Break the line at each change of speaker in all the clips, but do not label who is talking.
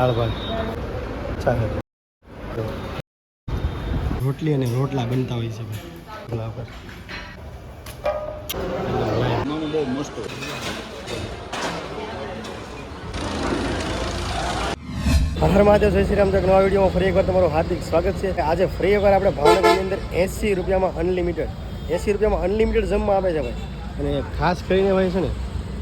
દાળ ભાત ચાલે રોટલી અને રોટલા બનતા હોય છે બરાબર
બહુ મસ્ત
હર મહાદેવ જય શ્રી રામ તો નવા વિડીયોમાં ફરી એકવાર તમારું હાર્દિક સ્વાગત છે. આજે ફરી એકવાર આપણે ભાવનગરની અંદર 80 રૂપિયામાં અનલિમિટેડ જમવા આપે છે ભાઈ. અને ખાસ કરીને ભાઈ છે ને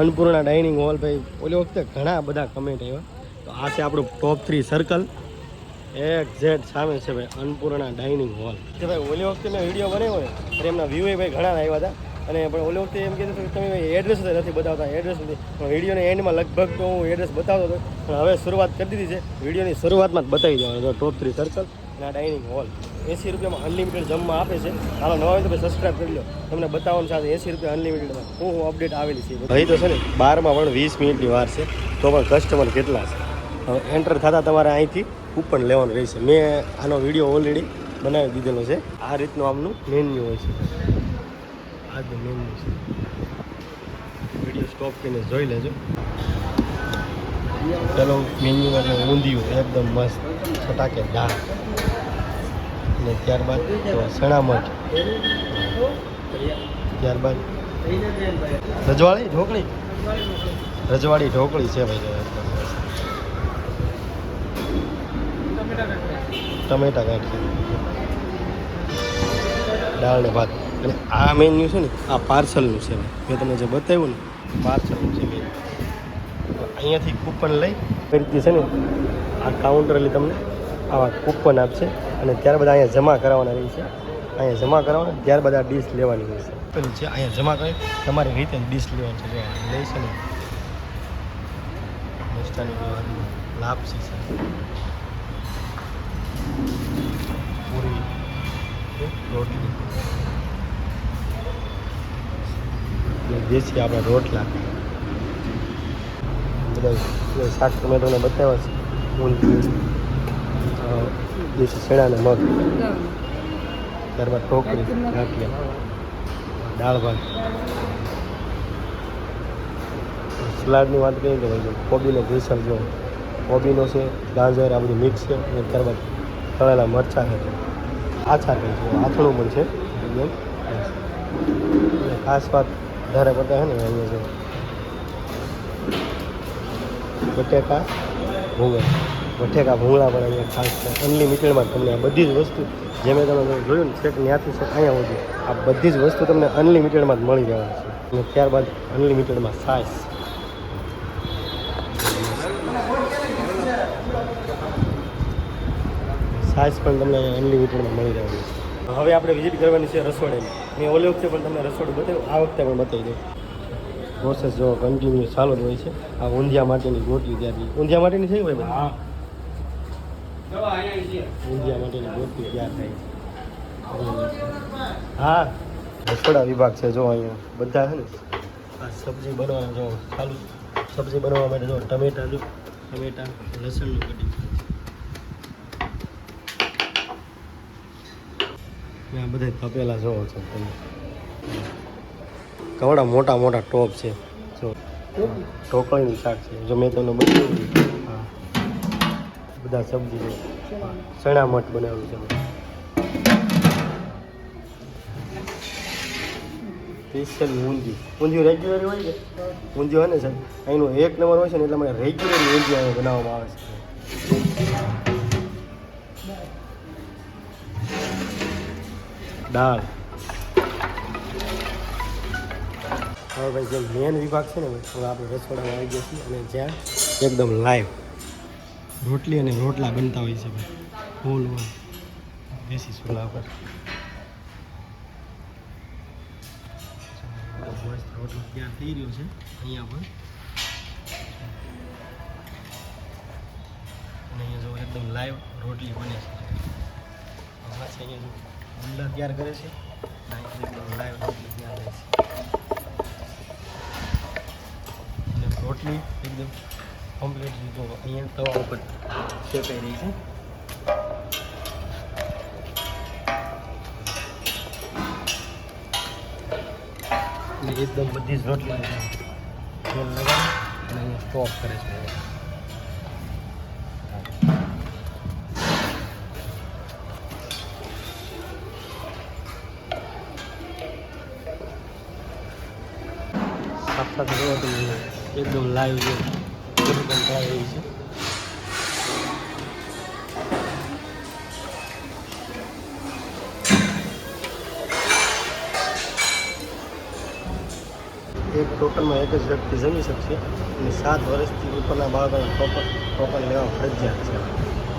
અન્નપૂર્ણા ડાઇનિંગ હોલ ભાઈ. ઓલી વખતે ઘણા બધા કમેન્ટ આવ્યા તો આ છે આપણું ટોપ 3 સર્કલ એક્ઝેક્ટ સામે છે ભાઈ અન્નપૂર્ણા ડાઇનિંગ હોલ. કે ભાઈ ઓલી વખતે મેં વિડીયો બનાવ્યો ને ત્યારે એમના વ્યૂ ભાઈ ઘણા આવ્યા હતા. અને પણ ઓલી વખતે એમ કીધું કે તમે એડ્રેસ નથી બતાવતા એડ્રેસ નથી પણ વિડીયોના એન્ડમાં લગભગ તો હું એડ્રેસ બતાવતો હતો પણ હવે શરૂઆત કરી દીધી છે. વિડીયોની શરૂઆતમાં જ બતાવી દેવાનો ટોપ 3 સર્કલ અને આ ડાઇનિંગ હોલ 80 રૂપિયામાં અનલિમિટેડ જમવા આપે છે. હાલો નવા હોય તો ભાઈ સબસ્ક્રાઈબ કરી લો. તમને બતાવવાનું સાથે 80 રૂપિયા અનલિમિટેડમાં હું અપડેટ આવેલી છે. ભાઈ તો છે ને 12માં પણ 20 મિનિટની વાર છે તો પણ કસ્ટમર કેટલા છે. હવે એન્ટર થતાં તમારે અહીંથી કૂપન લેવાનું રહેશે. મેં આનો વિડીયો ઓલરેડી બનાવી દીધેલો છે. આ રીતનું આમનું મેન્યુ હોય છે. આ જ મેન્યુ છે. વિડીયો સ્ટોપ કરીને જોઈ લેજો. ચલો મેન્યુ એટલે ઊંધિયું એકદમ મસ્ત છટાકેદાર અને ત્યારબાદ સણામઠ ત્યારબાદ રજવાડી ઢોકળી છે ભાઈ એકદમ મસ્ત ટમેટા કાઢી દાળ ને ભાત. અને આ મેન્યુ છે ને આ પાર્સલનું છે મેં તમને જે બતાવ્યું ને પાર્સલનું છે મેન્યુ. અહીંયાથી કૂપન લઈ કઈ રીતે છે ને આ કાઉન્ટર એટલે તમને આવા કૂપન આપશે અને ત્યારબાદ અહીંયા જમા કરાવવાના રહેશે. અહીંયા જમા કરાવવાના ત્યારબાદ આ ડીશ લેવાની રહેશે. પેલું છે અહીંયા જમા કરી તમારી રીતે ડીશ લેવાની છે. લઈશે ને મસ્તાની લાપસી છે પૂરી રોટલી દેશી આપણે રોટલા બધા શાક તમે તમને બતાવ્યા છે. ઊંધિયું દેશી શેણા અને મગ ત્યારબાદ ઢોકળી ગાંઠિયા દાળ ભાત. સલાડની વાત કરીએ તો ભાઈ કોબીનો કેસર જો કોબીનો છે ગાજર આ બધું મિક્સ છે અને ત્યારબાદ તળેલા મરચાં છે. આછા કંઈ છે આથણું પણ છે એકદમ. અને ખાસ વાત વધારે બધા છે ને અહીંયા જો બટેકા ભૂંગળા પણ અહીંયા ખાસ છે. અનલિમિટેડમાં તમને આ બધી જ વસ્તુ જે મેં તમે જોયું ને છેક ત્યાંથી છેક અહીંયા સુધી આ બધી જ વસ્તુ તમને અનલિમિટેડમાં જ મળી રહેવાની છે. અને ત્યારબાદ અનલિમિટેડમાં સાઈઝ પણ તમને અનલિમિટેડમાં મળી રહેવાની છે. હવે આપણે વિઝિટ કરવાની છે રસોડાની. મેં ઓલી વખતે પણ તમને રસોડું બતાવ્યું આ વખતે પણ બતાવી દઉં. પ્રોસેસ જો કન્ટિન્યુ ચાલુ જ હોય છે. આ ઊંધિયા માટેની રોટલી ત્યારથી ઊંધિયા માટેની છે ભાઈ બધા ઊંધિયા માટેની રોટલી તૈયાર થાય છે. હા રસોડા વિભાગ છે જો અહીંયા બધા છે ને આ સબ્જી બનાવવાનું જો ચાલુ. સબ્જી બનાવવા માટે જો ટમેટા લસણનું કટિંગ આ બધા તપેલા જોવો છો તમે. કવડા મોટા ટોપ છે જો ઢોકળીનું શાક છે જો મેં તમને બતાવ્યું. હા બધા સબ્જી છે. ચણા મઠ બનાવેલું છે સ્પેશિયલ ઊંધિયું રેગ્યુલર હોય છે. ઊંધિયું હોય ને સાહેબ અહીંનું 1 નંબર હોય છે ને એટલે મને રેગ્યુલર ઊંધિયું અહીંયા બનાવવામાં આવે છે. દાળ હવે ભાઈ જે મેન વિભાગ છે ને હવે આપણે રસોડામાં આવી ગયા છીએ અને જ્યાં એકદમ લાઈવ રોટલી અને રોટલા બનતા હોય છે ભાઈ હોલ દેશી ચૂલા પર મસ્ત રોટલો તૈયાર થઈ રહ્યો છે અહીંયા પણ. અને અહીંયા જો એકદમ લાઈવ રોટલી બને છે. અહીંયા જો ગુંડા તૈયાર કરે છે એકદમ લાઈવ રોટલી તૈયાર થાય છે. અને રોટલી એકદમ કમ્પ્લીટ જો અહીંયા તવા ઉપર શેકાઈ રહી છે. અને એકદમ બધી જ રોટલી તેલ લગાવી અને અહીંયા સ્ટોપ કરે છે. સાથે જોવો તમે એકદમ લાઈવ છે બધું પણ કરાવી રહી છે. એક ટોકનમાં એક જ વ્યક્તિ જમી શકશે અને 7 વર્ષથી ઉપરના બાળકોને ટોકન લેવા ફરજિયાત છે.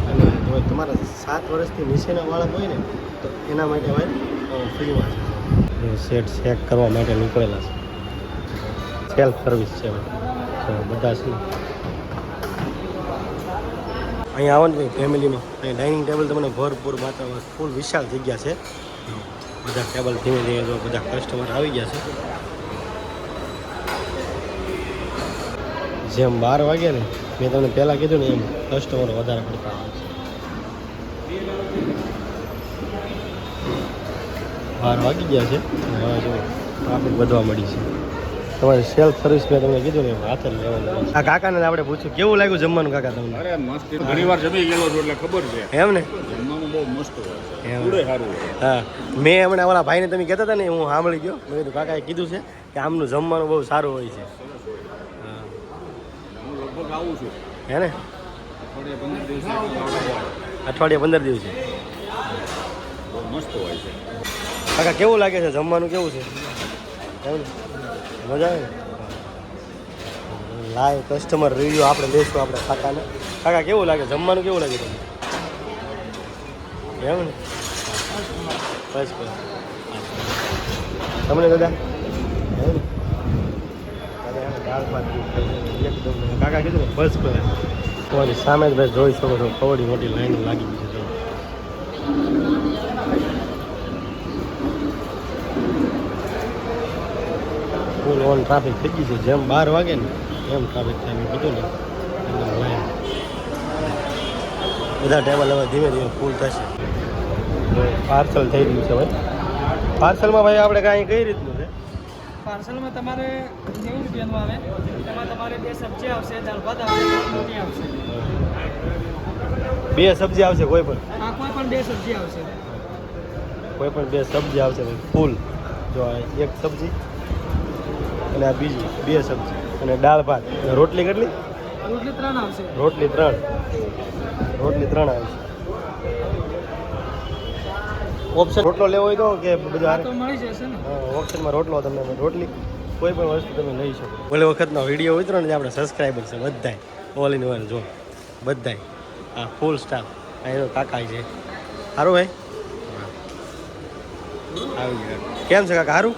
અને જો તમારા 7 વર્ષથી નીચેના બાળક હોય ને તો એના માટે હોય ફ્રીમાં છે. સેટ ચેક કરવા માટે નીકળેલા છે. સેલ્ફ સર્વિસ છે બધા છે. અહીંયા આવો ને ભાઈ ફેમિલીમાં અહીં ડાઇનિંગ ટેબલ તમને ભરપૂર વાતાવરણ ફૂલ વિશાળ જગ્યા છે. બધા ટેબલ ધીમે ધીમે જો બધા કસ્ટમર આવી ગયા છે. જેમ 12 વાગ્યા ને મેં તમને પહેલાં કીધું ને એમ કસ્ટમર વધારે પડતા આવે છે. 12 વાગી ગયા છે હવે જો ટ્રાફિક વધવા મળી છે. તમારી સેલ્ફ સર્વિસ મેં તમને કીધું ને હાથે લેવાનું. આ કાકાને આપણે પૂછ્યું કેવું લાગ્યું જમવાનું કાકા તમને?
અરે મસ્ત. ઘણી વાર જમી ગયેલો છું એટલે ખબર છે.
એમ ને
જમવાનું બહુ મસ્ત હોય છે.
એમ.
પૂરે સારું હોય.
હા મેં હમણાં ઓલા ભાઈને તમે કહેતા હતા ને હું સાંભળી ગયો. મેં કીધું કાકાએ કીધું છે કે આમનું જમવાનું બહુ સારું હોય છે. હા
હું લગભગ આવું છું.
હે ને
અઠવાડિયે 15 દિવસ
અઠવાડિયે 15 દિવસે
બહુ મસ્ત હોય છે.
કાકા કેવું લાગે છે જમવાનું કેવું છે? એમ ને મજા આવે ને? લાઈવ કસ્ટમર રિવ્યુ આપણે લઈશું આપણે કાકાને. કાકા કેવું લાગે જમવાનું કેવું લાગે તમને? એમ ને બસ તમને દાદા એમ ને દાદા દાળ ભાત એકદમ કાકા કીધું ને બસ તમારી સામે જ બસ જોઈ શકો છો કવડી મોટી લાઈન લાગી ગઈ છે. ફૂલ ઓન ટ્રાફિક થઈ ગઈ છે. જેમ 12 વાગે ને એમ ટ્રાફિક થાય. મેં કીધું ને એકદમ લાઈન બધા ટેબલ હવે ધીમે ધીમે ફૂલ થશે. પાર્સલ થઈ રહ્યું છે ભાઈ. પાર્સલમાં ભાઈ આપણે કાંઈ કઈ રીતનું છે?
પાર્સલમાં તમારે 90 રૂપિયાનું આવે. એમાં તમારે 2 સબ્જી આવશે, દાળ ભાત આવશે, રોટી આવશે.
2 સબ્જી આવશે કોઈ પણ?
આ કોઈ પણ 2 સબ્જી આવશે.
કોઈ પણ 2 સબ્જી આવશે ભાઈ ફૂલ. જો આ એક સબ્જી અને આ બીજી 2 સબ્જી અને દાળ ભાત. રોટલી કેટલી?
રોટલી 3 આવશે.
રોટલી 3 આવશે. ઓપ્શન રોટલો લેવો હોય તો કે બધું
આ તો મળી જશે ને.
ઓપ્શનમાં રોટલો તમને રોટલી કોઈ પણ વસ્તુ તમે લઈ શકો. ઓલી વખતનો વિડીયો ઉતરો ને આપણે સબસ્ક્રાઈબર છે બધાય ઓલ ઇન વન જો બધાય આ ફૂલ સ્ટાફ આ એનો કાકા છે. સારું ભાઈ આવી ગયા. કેમ છે કાકા? સારું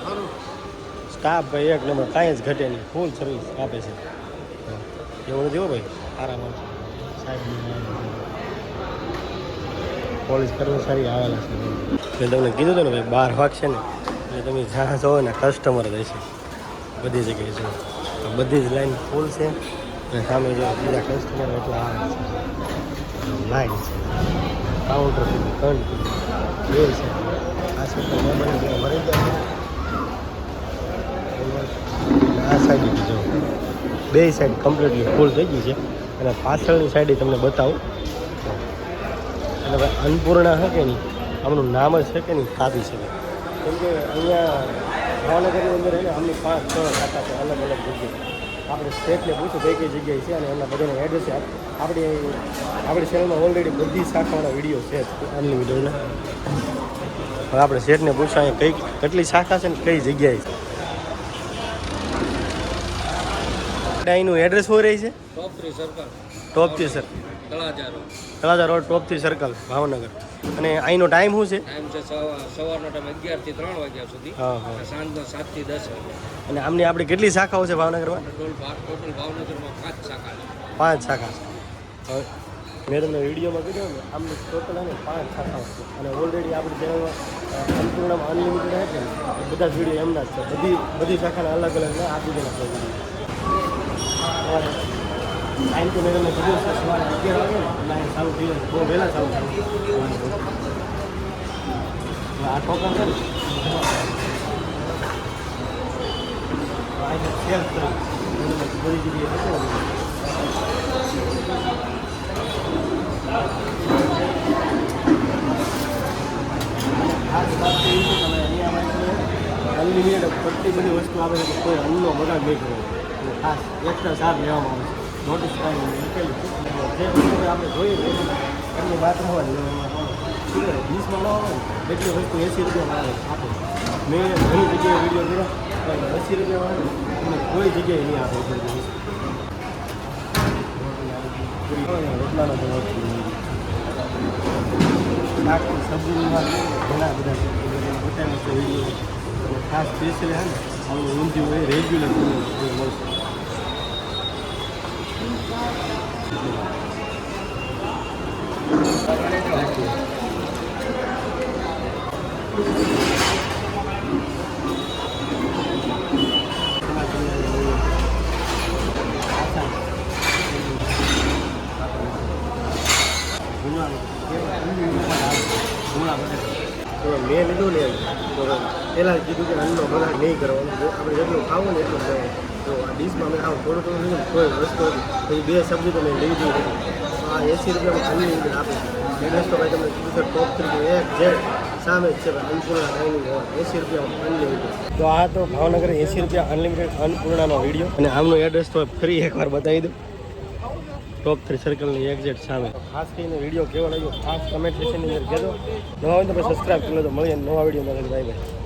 સ્ટાફ ભાઈ એક નંબર કાંઈ જ ઘટે નહીં. ફૂલ સર્વિસ આપે છે. એવું નથી હો ભાઈ આરામ સાહેબ પોલીસ કર્મચારી આવેલા છે. મેં તમને કીધું હતું ને ભાઈ 12 વાગશે ને એટલે તમે જ્યાં જોવો ને કસ્ટમર જ હશે બધી જગ્યાએ જો બધી જ લાઈન ફૂલ છે. અને સામે જો બીજા કસ્ટમર એટલા આવે છે. લાઈન છે કાઉન્ટર સુધી ફ્રન્ટ બે છે. આ સાઈડ ભરી ગયા આ સાઈડ જો 2 સાઈડ કમ્પ્લીટલી ફૂલ થઈ ગઈ છે. અને પાછળની સાઈડે તમને બતાવું એટલે ભાઈ અન્નપૂર્ણા છે કે નહીં આમનું નામ જ છે કે નહીં કાપી શકે. કેમ કે અહીંયા ભાવનગરની અંદર એને આમની 5-6 શાખા છે અલગ અલગ જગ્યાએ. આપણે સ્ટેટને પૂછ્યું કઈ જગ્યાએ છે અને એમના બધાને એડ્રેસ આપણી ચેનલમાં ઓલરેડી બધી શાખાઓના વિડીયો છે અનલિમિટેડના. હવે આપણે શેઠને પૂછ્યું અહીંયા કેટલી શાખા છે ને કઈ જગ્યાએ છે. અહીંનું એડ્રેસ શું રહી છે? ટોપથી સર તળાજા રોડ ટોપથી સર્કલ ભાવનગર. અને અહીંનો ટાઈમ શું છે?
ટાઈમ છે સવારનો ટાઈમ 11 થી 3 વાગ્યા સુધી.
હા હા.
સાંજનો 7 થી 10 વાગ્યા.
અને આમની આપણી કેટલી શાખાઓ છે ભાવનગરમાં?
ટોટલ ભાવનગરમાં 5 શાખા છે.
5 શાખા છે. હવે મેં તમને વિડીયોમાં કીધું ને આમની ટોટલ અને 5 શાખાઓ છે. અને ઓલરેડી આપણી ચેનલમાં અન્નપૂર્ણામાં અનલિમિટેડ છે ને બધા જ વિડીયો એમના જ છે. બધી શાખાના અલગ અલગ ને આપી દેના છે વિડીયો. ટાઈમ તો મેં તમને કીધું છે સવારે 11 વાગે ને લાઈન ચાલુ થઈ જાય. બહુ વહેલા ચાલુ થાય. આ ટોકન છે ને સેલ બધી જગ્યાએ છે. અનલિમિટેડ કેટલી બધી વસ્તુ આવે છે કોઈ અન્નનો બગાડ નહીં કરવો. ખાસ એક્સ્ટ્રા ચાર્જ લેવામાં આવે છે નોટિસ કાંઈ મૂકેલું છે જે વસ્તુ આપણે જોઈએ એમની વાત હોય વીસમાં ન આવે ને એટલી વસ્તુ 80 રૂપિયામાં આપે મેં ઘણી જગ્યાએ વિડીયો કર્યો પણ 80 રૂપિયામાં તમને કોઈ જગ્યાએ નહીં આપે રોટલાનો તો શાક સબ્જીની વાત ઘણા બધા બતાવ્યું છે વિડીયો અને ખાસ સ્પેશિયલ હે ને આપણું ઊંધિયું હોય રેગ્યુલર મળશે મેં લીધું ને તો પહેલાં કીધું કે અન્નનો બગાડ નહીં કરવાનો આપણે જેટલું ખાવું ને એટલું ખાવું તો આ ડીશમાં મેં ખાવું થોડું લીધું કોઈ વસ્તુ હતી બે સબ્જી તો મેં લીધી નથી આ 80 રૂપિયામાં અનલિમિટેડ આપે છે એ રસ્તો ભાઈ તમને કીધું ટોપ 3 એક જે સામે જ છે ભાઈ અન્નપૂર્ણા ડાઇનિંગ હોલ 80 રૂપિયામાં અનલિમિટેડ તો આ તો ભાવનગર 80 રૂપિયા અનલિમિટેડ અન્નપૂર્ણાનો વિડીયો અને આમનો એડ્રેસ તો ફરી એકવાર બતાવી દઉં ટોપ 3 સર્કલની એક્ઝેક્ટ સામે ખાસ કરીને વિડીયો કેવો લાગ્યો ખાસ કમેન્ટ સેક્શનની અંદર કહેજો નવા હોય તો સબસ્ક્રાઈબ કરી લેજો મળીએ નવા વિડીયોમાં બાય બાય